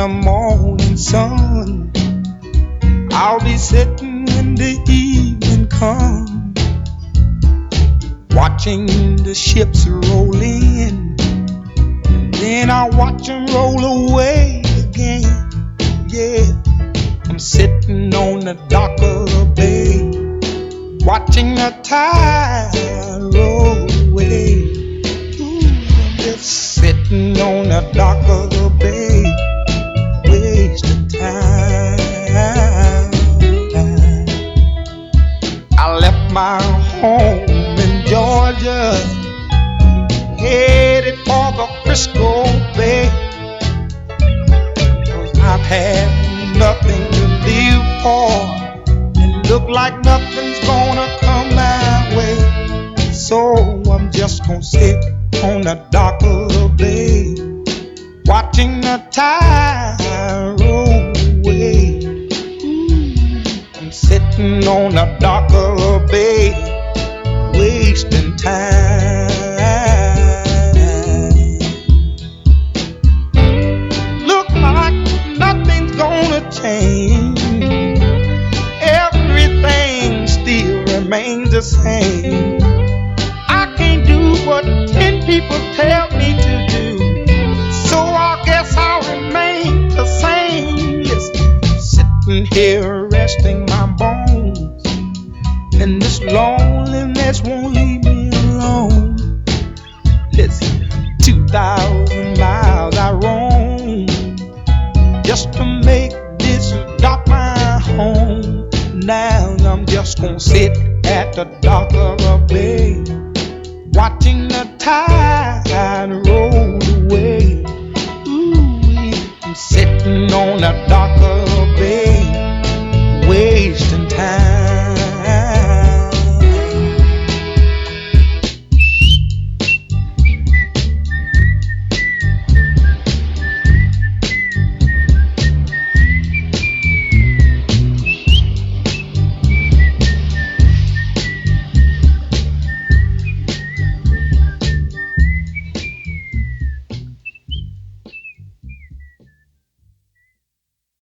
the morning sun. I'll be sitting when the evening comes, watching the ships roll in, then I'll watch them roll away again. Yeah, I'm sitting on the dock of the bay, watching the tide roll away. Ooh, I'm just sitting on the dock of the bay, wasting time. I left my home in Georgia, headed for the Frisco Bay, 'cause I've had nothing to live for, and look like nothing's gonna come my way. So I'm just gonna sit on the dock of the bay, watching the tide roll away. I'm sitting on the dock of the bay, wasting time. Look like nothing's gonna change, everything still remains the same. I can't do what 10 people tell me to do, so I guess I'll remain the same. Yes, sitting here resting my bones, and this loneliness won't leave me alone. Listen, 2,000 miles I roam just to make this dock my home. Now I'm just gonna sit at the dock of the bay, watching the tide roll away. Ooh, I'm sitting on the dock of the bay, wasting